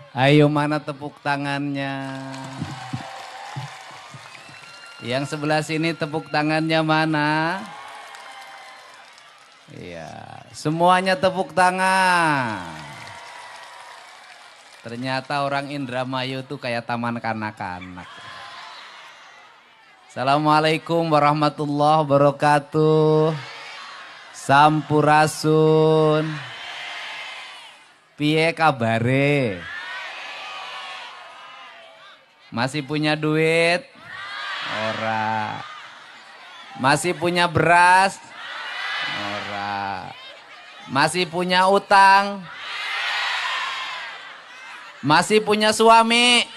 Ayo mana tepuk tangannya? Yang sebelah sini tepuk tangannya mana? Iya, semuanya tepuk tangan. Ternyata orang Indramayu tuh kayak taman kanak-kanak. Assalamualaikum warahmatullahi wabarakatuh. Sampurasun. Piye kabare? Masih punya duit? Ora. Masih punya beras? Ora. Masih punya utang? Masih punya suami?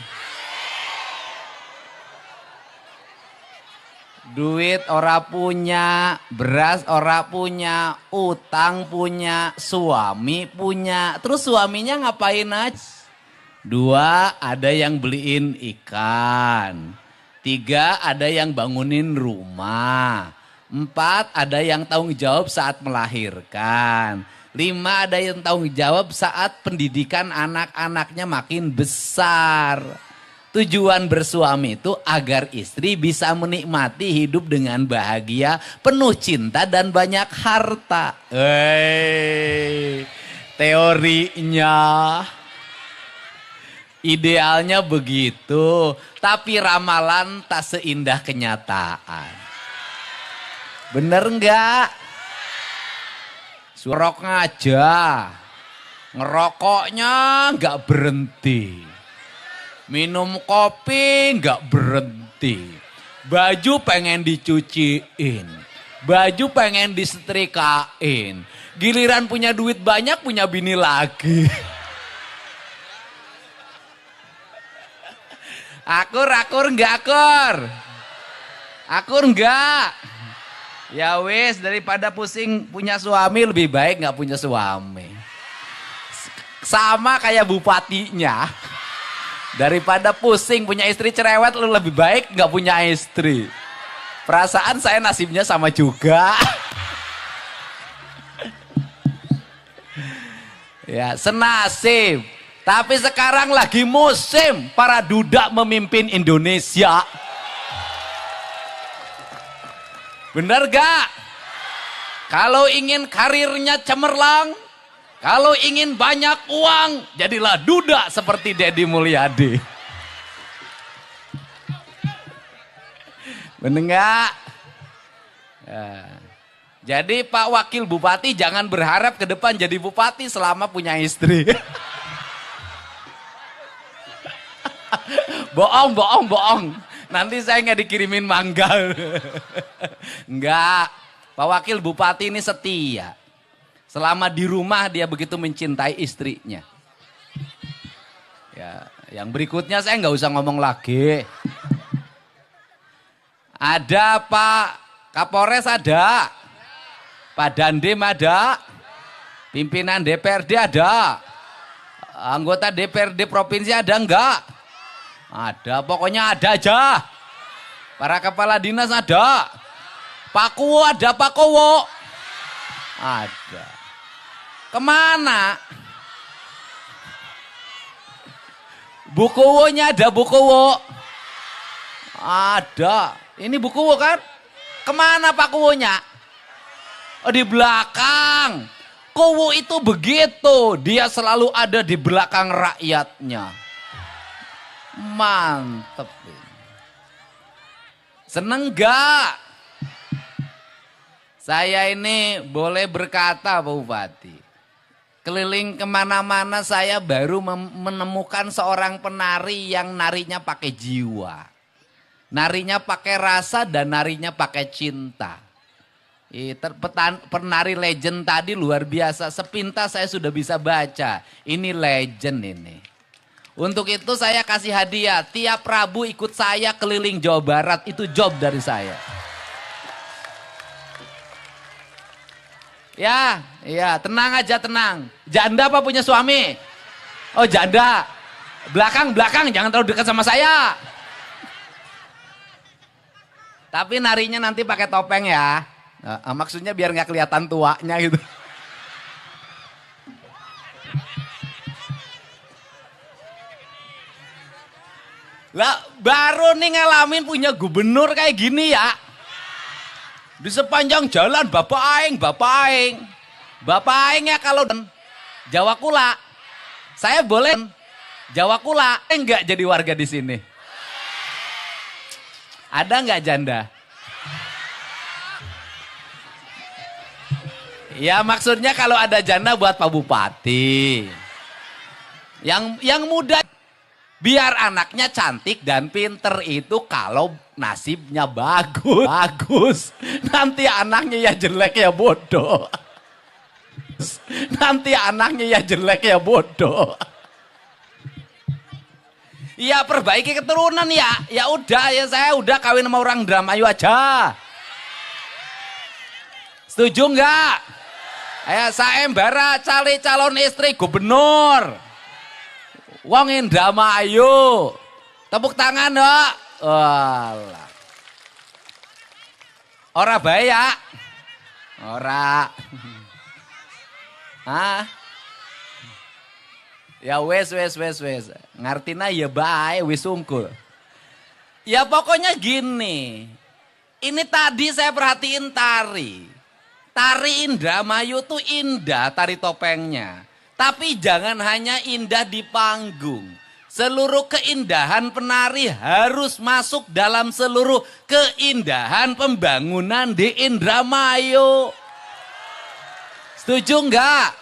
Duit ora punya, beras ora punya, utang punya, suami punya. Terus suaminya ngapain aja? 2, ada yang beliin ikan. 3, ada yang bangunin rumah. 4, ada yang tanggung jawab saat melahirkan. 5, ada yang tanggung jawab saat pendidikan anak-anaknya makin besar. Tujuan bersuami itu agar istri bisa menikmati hidup dengan bahagia, penuh cinta dan banyak harta. Teorinya, idealnya begitu, tapi ramalan tak seindah kenyataan. Bener enggak? Surok aja, ngerokoknya enggak berhenti. Minum kopi nggak berhenti. Baju pengen dicuciin. Baju pengen disetrikain. Giliran punya duit banyak punya bini lagi. Akur nggak akur? Akur nggak? Ya wis, daripada pusing punya suami lebih baik nggak punya suami. Sama kayak bupatinya. Daripada pusing punya istri cerewet, lu lebih baik nggak punya istri. Perasaan saya nasibnya sama juga. Ya, senasib. Tapi sekarang lagi musim para duda memimpin Indonesia. Bener gak? Kalau ingin karirnya cemerlang, kalau ingin banyak uang, jadilah duda seperti Deddy Mulyadi. Bener nggak? Ya. Jadi Pak Wakil Bupati jangan berharap ke depan jadi bupati selama punya istri. Bohong. Nanti saya nggak dikirimin mangga. Enggak. Pak Wakil Bupati ini setia. Selama di rumah dia begitu mencintai istrinya. Ya, yang berikutnya saya nggak usah ngomong lagi. Ada Pak Kapolres ada, Pak Dandim ada, pimpinan DPRD ada, anggota DPRD provinsi ada enggak? Ada, pokoknya ada aja. Para kepala dinas ada, Pak Kuwo ada, Pak Kowo ada. Kemana? Bukuwonya ada, Bukuwo. Ada. Ini Bukuwo kan? Kemana Pak Kuwonya? Oh, di belakang. Kuwo itu begitu. Dia selalu ada di belakang rakyatnya. Mantep. Seneng gak? Saya ini boleh berkata Pak Bupati. Keliling kemana-mana saya baru menemukan seorang penari yang narinya pakai jiwa. Narinya pakai rasa dan narinya pakai cinta. Penari legend tadi luar biasa. Sepintas saya sudah bisa baca. Ini legend ini. Untuk itu saya kasih hadiah. Tiap Rabu ikut saya keliling Jawa Barat. Itu job dari saya. Ya, tenang aja, tenang. Janda apa punya suami? Oh, janda. Belakang, jangan terlalu dekat sama saya. Tapi narinya nanti pakai topeng ya. Maksudnya biar nggak kelihatan tuanya gitu. Lah baru nih ngalamin punya gubernur kayak gini ya. Di sepanjang jalan Bapak Aing. Bapak Aing ya kalau Jawa Kula. Saya boleh Jawa Kula. Enggak jadi warga di sini. Ada enggak janda? Ya maksudnya kalau ada janda buat Pak Bupati. Yang muda biar anaknya cantik dan pinter itu kalau nasibnya bagus. Nanti anaknya ya jelek ya bodoh. Nanti anaknya ya jelek ya bodoh. Ya perbaiki keturunan ya. Ya udah ya saya udah kawin sama orang Indramayu aja. Setuju enggak? Saya embara cari calon istri gubernur. Wong Indramayu. Tepuk tangan dok. Walah. Ora bae ya. Ora. Hah? Ya wes. Ngartina ya bae wis sungkul. Ya pokoknya gini. Ini tadi saya perhatiin tari. Tari Indramayu tuh indah tari topengnya. Tapi jangan hanya indah di panggung. Seluruh keindahan penari harus masuk dalam seluruh keindahan pembangunan di Indramayu. Setuju enggak?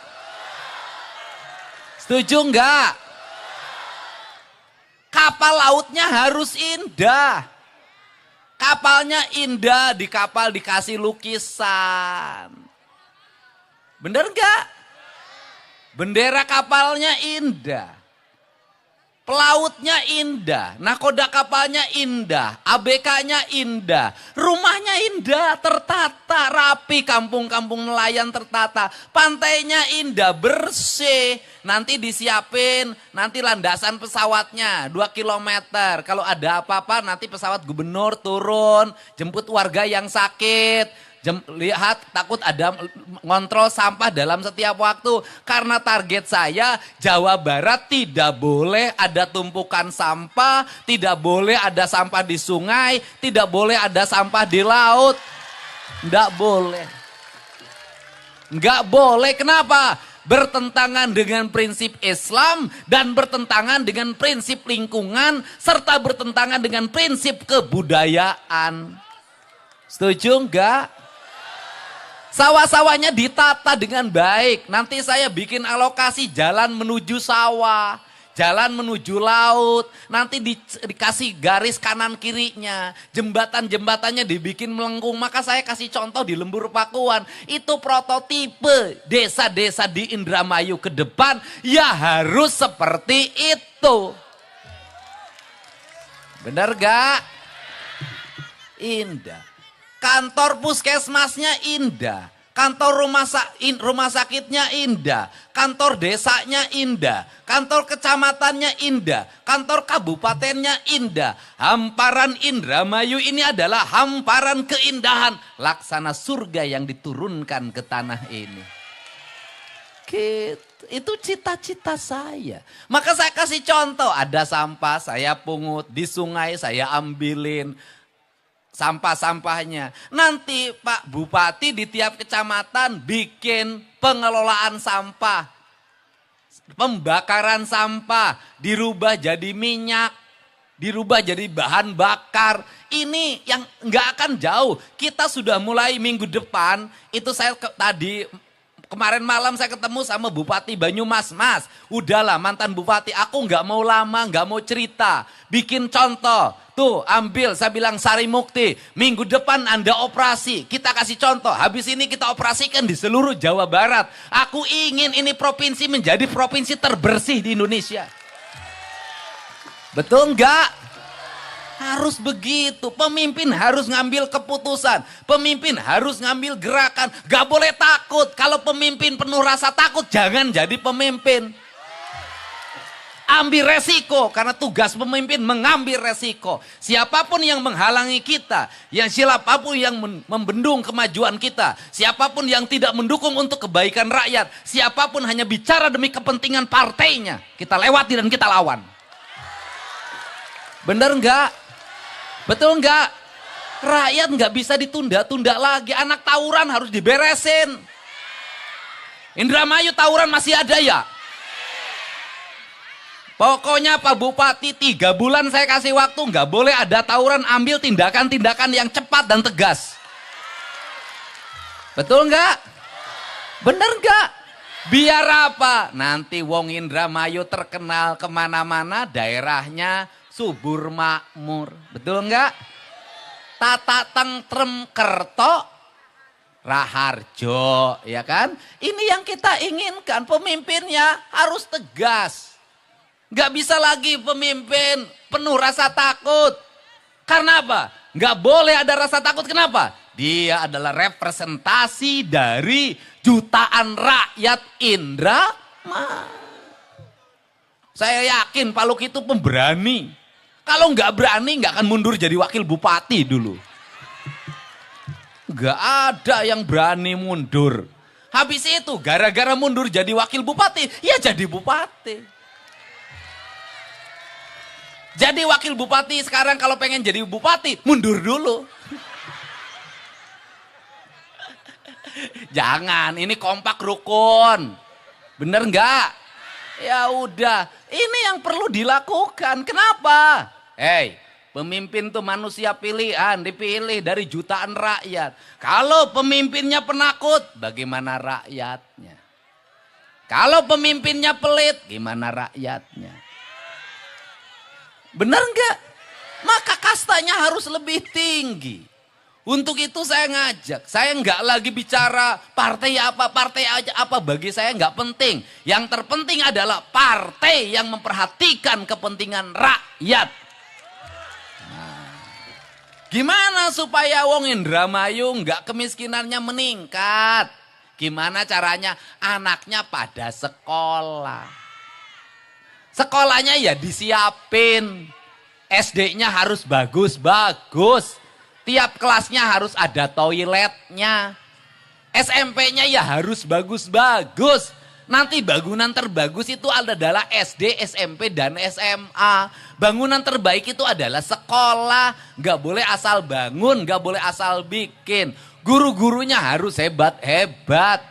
Setuju enggak? Kapal lautnya harus indah. Kapalnya indah, di kapal dikasih lukisan. Bener enggak? Bendera kapalnya indah. Pelautnya indah, nakoda kapalnya indah, ABK-nya indah, rumahnya indah, tertata, rapi, kampung-kampung nelayan tertata, pantainya indah, bersih, nanti disiapin, nanti landasan pesawatnya 2 kilometer, kalau ada apa-apa nanti pesawat gubernur turun, jemput warga yang sakit, lihat takut ada ngontrol sampah dalam setiap waktu. Karena target saya Jawa Barat tidak boleh ada tumpukan sampah, tidak boleh ada sampah di sungai, tidak boleh ada sampah di laut. Enggak boleh. Enggak boleh, kenapa? Bertentangan dengan prinsip Islam dan bertentangan dengan prinsip lingkungan serta bertentangan dengan prinsip kebudayaan. Setuju enggak? Sawah-sawahnya ditata dengan baik. Nanti saya bikin alokasi jalan menuju sawah, jalan menuju laut. Nanti dikasih garis kanan kirinya. Jembatan-jembatannya dibikin melengkung. Maka saya kasih contoh di Lembur Pakuan. Itu prototipe desa-desa di Indramayu ke depan. Ya harus seperti itu. Benar gak? Indah. Kantor puskesmasnya indah, kantor rumah sakitnya indah, kantor desanya indah, kantor kecamatannya indah, kantor kabupatennya indah. Hamparan Indramayu ini adalah hamparan keindahan, laksana surga yang diturunkan ke tanah ini. Gitu. Itu cita-cita saya. Maka saya kasih contoh, ada sampah saya pungut, di sungai saya ambilin sampah-sampahnya. Nanti Pak Bupati di tiap kecamatan bikin pengelolaan sampah. Pembakaran sampah dirubah jadi minyak, dirubah jadi bahan bakar. Ini yang nggak akan jauh. Kita sudah mulai minggu depan, itu saya kemarin malam saya ketemu sama Bupati Banyumas. Mas, udahlah mantan Bupati, aku nggak mau lama, nggak mau cerita. Bikin contoh. Tuh ambil, saya bilang Sari Mukti, minggu depan Anda operasi, kita kasih contoh, habis ini kita operasikan di seluruh Jawa Barat. Aku ingin ini provinsi menjadi provinsi terbersih di Indonesia. Betul enggak? Harus begitu, pemimpin harus ngambil keputusan, pemimpin harus ngambil gerakan, gak boleh takut. Kalau pemimpin penuh rasa takut, jangan jadi pemimpin. Ambil resiko, karena tugas pemimpin mengambil resiko. Siapapun yang menghalangi kita, siapapun yang membendung kemajuan kita, siapapun yang tidak mendukung untuk kebaikan rakyat, siapapun hanya bicara demi kepentingan partainya, kita lewati dan kita lawan. Bener nggak? Betul nggak? Rakyat nggak bisa ditunda-tunda lagi. Anak tawuran harus diberesin. Indramayu tawuran masih ada ya? Pokoknya Pak Bupati 3 bulan saya kasih waktu, nggak boleh ada tawuran, ambil tindakan-tindakan yang cepat dan tegas. Betul nggak? Bener nggak? Biar apa? Nanti wong Indramayu terkenal kemana-mana, daerahnya subur makmur. Betul nggak? Tata tengtrem kerto raharjo, ya kan? Ini yang kita inginkan, pemimpinnya harus tegas. Gak bisa lagi pemimpin penuh rasa takut. Karena apa? Gak boleh ada rasa takut, kenapa? Dia adalah representasi dari jutaan rakyat Indramayu. Saya yakin Pak Luki itu pemberani. Kalau nggak berani nggak akan mundur jadi wakil bupati dulu. Nggak ada yang berani mundur. Habis itu gara-gara mundur jadi wakil bupati, ya jadi bupati. Jadi wakil bupati sekarang kalau pengen jadi bupati, mundur dulu. Jangan, ini kompak rukun. Bener nggak? Ya udah, ini yang perlu dilakukan. Kenapa? Pemimpin tuh manusia pilihan, dipilih dari jutaan rakyat. Kalau pemimpinnya penakut, bagaimana rakyatnya? Kalau pemimpinnya pelit, gimana rakyatnya? Benar nggak? Maka kastanya harus lebih tinggi. Untuk itu saya ngajak, saya nggak lagi bicara partai aja apa, bagi saya nggak penting. Yang terpenting adalah partai yang memperhatikan kepentingan rakyat. Gimana supaya wong Indramayu nggak kemiskinannya meningkat? Gimana caranya? Anaknya pada sekolah. Sekolahnya ya disiapin. SD-nya harus bagus-bagus. Tiap kelasnya harus ada toiletnya. SMP-nya ya harus bagus-bagus. Nanti bangunan terbagus itu adalah SD, SMP, dan SMA. Bangunan terbaik itu adalah sekolah. Gak boleh asal bangun, gak boleh asal bikin. Guru-gurunya harus hebat-hebat.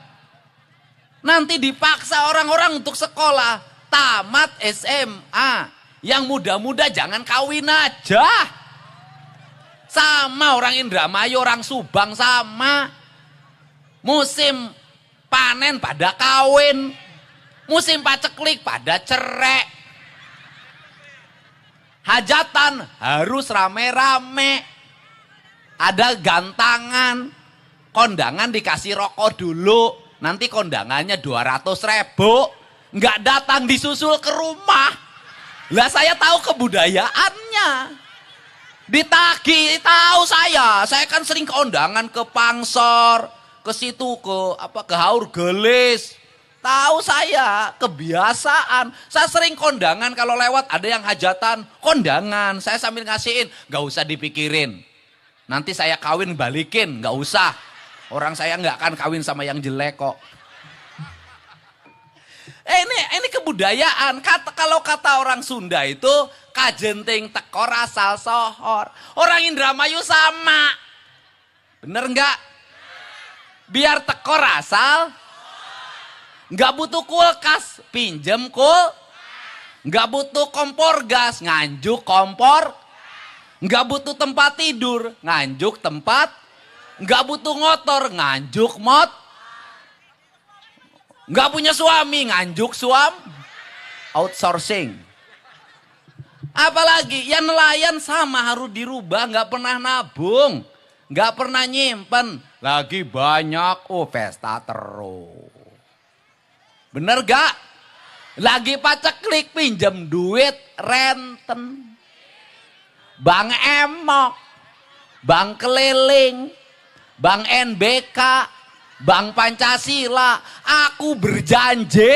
Nanti dipaksa orang-orang untuk sekolah. Tamat SMA. Yang muda-muda jangan kawin aja. Sama orang Indramayu, orang Subang sama. Musim panen pada kawin, musim paceklik pada cerai. Hajatan harus rame-rame. Ada gantangan, kondangan dikasih rokok dulu. Nanti kondangannya 200.000. Nggak datang disusul ke rumah. Lah saya tahu kebudayaannya. Ditagih, tahu saya kan sering kondangan ke Pangsor. Ke situ ke Haur Gelis. Tahu saya kebiasaan. Saya sering kondangan kalau lewat ada yang hajatan, kondangan. Saya sambil ngasihin, nggak usah dipikirin. Nanti saya kawin balikin, nggak usah. Orang saya nggak akan kawin sama yang jelek kok. Ini kebudayaan. Kalau kata orang Sunda itu kajenting tekor asal sohor. Orang Indramayu sama. Bener nggak? Biar tekor asal, nggak butuh kulkas, pinjem nggak butuh kompor gas, nganjuk kompor, nggak butuh tempat tidur, nganjuk tempat, nggak butuh motor, nganjuk nggak punya suami, nganjuk outsourcing. Apalagi yang nelayan sama harus dirubah, nggak pernah nabung, nggak pernah nyimpen. Lagi banyak, pesta terus. Bener gak? Lagi paceklik pinjam duit renten. Bank Emok, Bank Keliling, Bank NBK, Bank Pancasila. Aku berjanji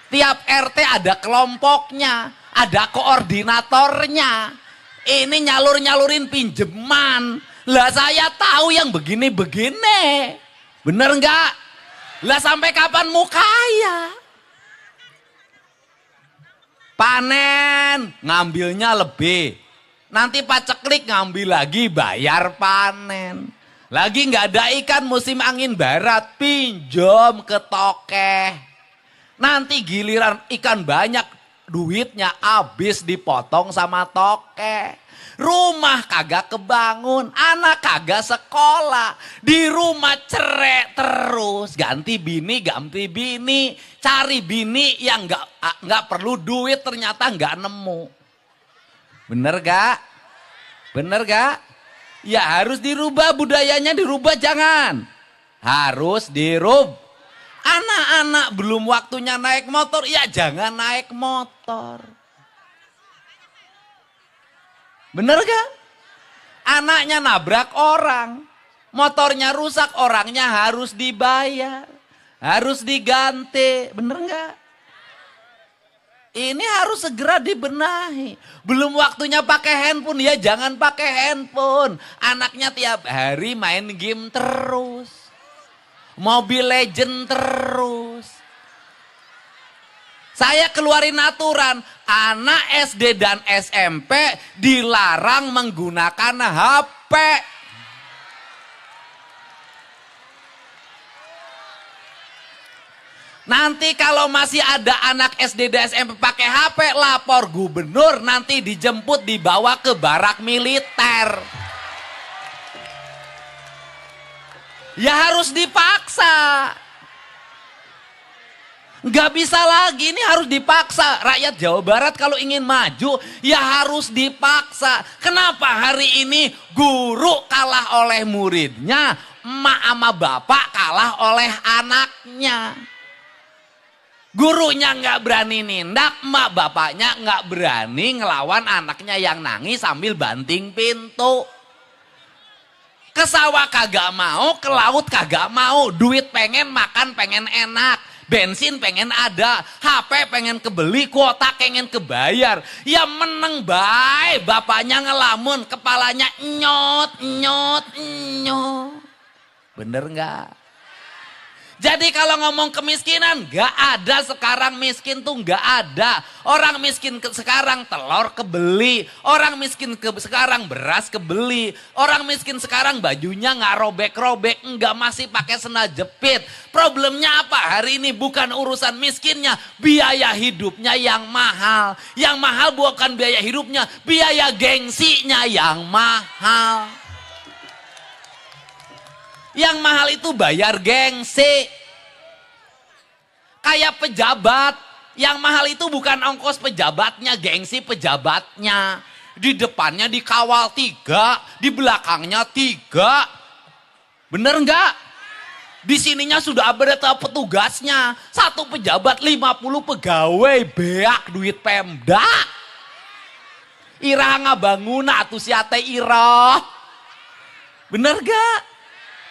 tiap RT ada kelompoknya, ada koordinatornya. Ini nyalur-nyalurin pinjeman. Lah saya tahu yang begini-begini. Bener nggak? Lah sampai kapan mau kaya? Panen, ngambilnya lebih. Nanti paceklik ngambil lagi, bayar panen. Lagi nggak ada ikan musim angin barat, pinjam ke tokeh. Nanti giliran ikan banyak, duitnya habis dipotong sama tokeh. Rumah kagak kebangun, anak kagak sekolah. Di rumah cerai terus, ganti bini, cari bini yang nggak perlu duit ternyata nggak nemu. Bener gak? Bener gak? Ya harus dirubah, budayanya dirubah jangan. Harus dirubah. Anak-anak belum waktunya naik motor, ya jangan naik motor. Bener gak? Anaknya nabrak orang, motornya rusak, orangnya harus dibayar, harus diganti. Bener gak? Ini harus segera dibenahi. Belum waktunya pakai handphone, ya jangan pakai handphone. Anaknya tiap hari main game terus. Mobile Legend terus. Saya keluarin aturan, anak SD dan SMP dilarang menggunakan HP. Nanti kalau masih ada anak SD dan SMP pakai HP, lapor gubernur, nanti dijemput dibawa ke barak militer. Ya harus dipaksa. Nggak bisa lagi, ini harus dipaksa. Rakyat Jawa Barat kalau ingin maju, ya harus dipaksa. Kenapa hari ini guru kalah oleh muridnya, emak sama bapak kalah oleh anaknya. Gurunya nggak berani nindak, emak bapaknya nggak berani ngelawan anaknya yang nangis sambil banting pintu. Ke sawah kagak mau, ke laut kagak mau, duit pengen, makan pengen enak. Bensin pengen ada, HP pengen kebeli, kuota pengen kebayar. Ya meneng bae, bapaknya ngelamun, kepalanya nyot. Bener nggak? Jadi kalau ngomong kemiskinan, nggak ada sekarang miskin tuh nggak ada. Orang miskin sekarang telur kebeli, orang miskin sekarang beras kebeli, orang miskin sekarang bajunya nggak robek-robek, nggak masih pakai sena jepit. Problemnya apa? Hari ini bukan urusan miskinnya, biaya hidupnya yang mahal. Yang mahal bukan biaya hidupnya, biaya gengsinya yang mahal. Yang mahal itu bayar gengsi. Kayak pejabat. Yang mahal itu bukan ongkos pejabatnya, gengsi pejabatnya. Di depannya dikawal 3, di belakangnya 3. Bener enggak? Di sininya sudah ada petugasnya. Satu pejabat 50 pegawai, beak duit Pemda. Irah ngabangun atuh siate irah. Bener gak?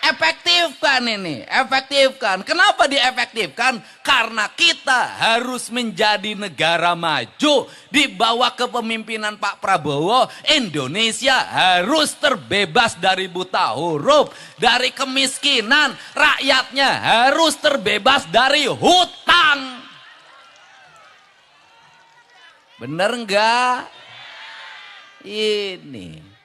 Efektifkan ini, efektifkan. Kenapa diefektifkan? Karena kita harus menjadi negara maju. Di bawah kepemimpinan Pak Prabowo, Indonesia harus terbebas dari buta huruf, dari kemiskinan. Rakyatnya harus terbebas dari hutang. Bener enggak? Ini.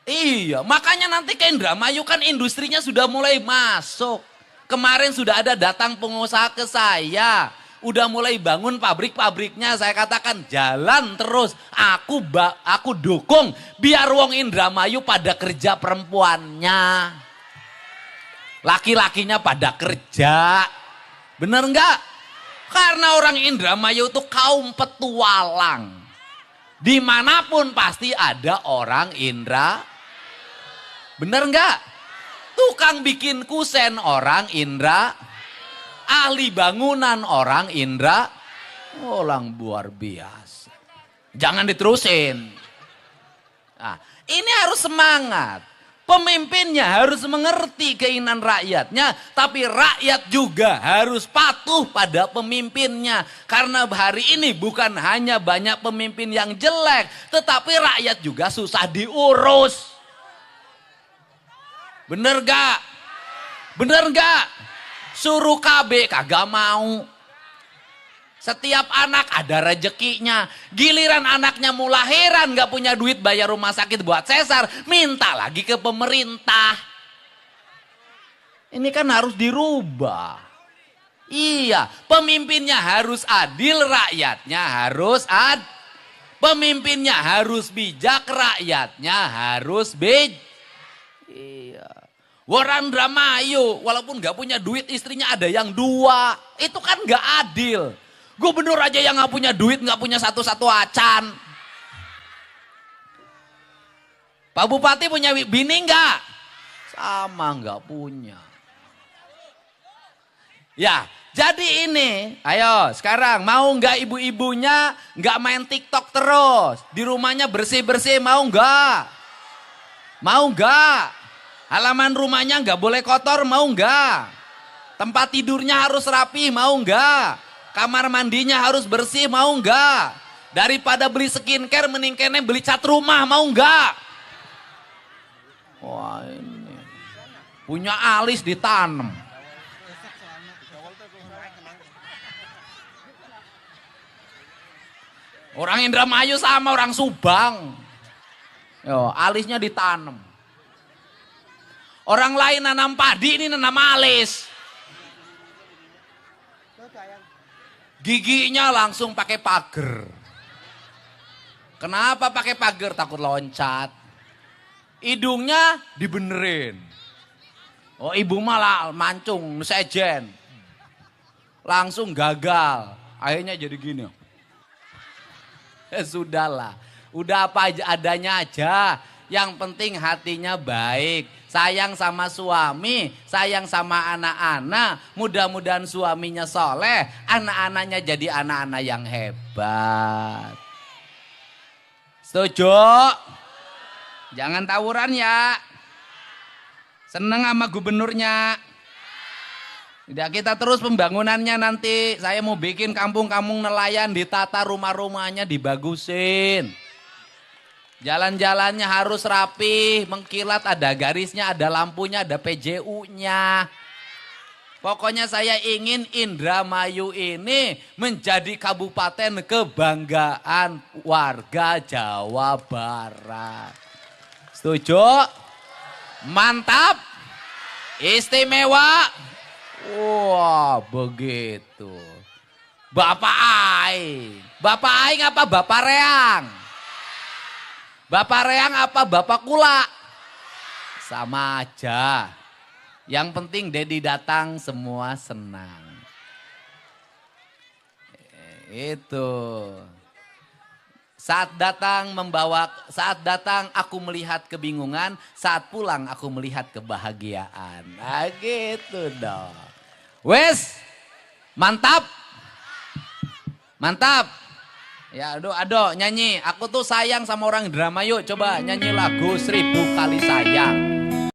Iya, makanya nanti ke Indramayu kan industrinya sudah mulai masuk. Kemarin sudah ada datang pengusaha ke saya. Udah mulai bangun pabrik-pabriknya. Saya katakan jalan terus. Aku dukung biar wong Indramayu pada kerja perempuannya. Laki-lakinya pada kerja. Bener enggak? Karena orang Indramayu itu kaum petualang. Dimanapun pasti ada orang Indra. Bener enggak? Tukang bikin kusen orang Indra. Ahli bangunan orang Indra. Orang luar biasa. Jangan diterusin. Nah, ini harus semangat. Pemimpinnya harus mengerti keinginan rakyatnya. Tapi rakyat juga harus patuh pada pemimpinnya. Karena hari ini bukan hanya banyak pemimpin yang jelek. Tetapi rakyat juga susah diurus. Bener gak? Bener gak? Suruh KB kagak mau. Setiap anak ada rezekinya. Giliran anaknya mau lahiran gak punya duit bayar rumah sakit buat sesar. Minta lagi ke pemerintah. Ini kan harus dirubah. Iya, pemimpinnya harus adil, rakyatnya harus Pemimpinnya harus bijak, rakyatnya harus Iya. Waran Dramayu, walaupun gak punya duit istrinya ada yang 2. Itu kan gak adil. Gubernur aja yang gak punya duit, gak punya satu-satu acan. Pak Bupati punya bini gak? Sama gak punya. Ya, jadi ini, ayo sekarang mau gak ibu-ibunya gak main TikTok terus? Di rumahnya bersih-bersih mau gak? Mau gak? Halaman rumahnya gak boleh kotor mau gak? Tempat tidurnya harus rapi mau gak? Kamar mandinya harus bersih mau enggak? Daripada beli skincare mending kene beli cat rumah mau enggak? Wah ini. Punya alis ditanam. Orang Indramayu sama orang Subang. Yo, alisnya ditanam. Orang lain nanam padi, ini nanam alis. Giginya langsung pakai pagar. Kenapa pakai pagar? Takut loncat. Hidungnya dibenerin. Oh ibu malah mancung, sejen. Langsung gagal. Akhirnya jadi gini. Sudahlah. Udah apa aja adanya aja. Yang penting hatinya baik. Sayang sama suami, sayang sama anak-anak. Mudah-mudahan suaminya soleh, anak-anaknya jadi anak-anak yang hebat. Setuju? Jangan tawuran ya. Seneng sama gubernurnya. Tidak, kita terus pembangunannya nanti. Saya mau bikin kampung-kampung nelayan, ditata rumah-rumahnya, dibagusin. Jalan-jalannya harus rapi, mengkilat, ada garisnya, ada lampunya, ada PJU-nya. Pokoknya saya ingin Indramayu ini menjadi kabupaten kebanggaan warga Jawa Barat. Setuju? Mantap? Istimewa? Wah begitu. Bapak Aing. Bapak Aing apa Bapak Reang? Bapak Reang apa Bapak Kula? Sama aja. Yang penting Dedi datang semua senang. Itu. Saat datang aku melihat kebingungan, saat pulang aku melihat kebahagiaan. Nah gitu dong. Wes, mantap. Mantap. Ya aduh nyanyi. Aku tuh sayang sama orang Indramayu. Coba nyanyi lagu 1000 Kali Sayang.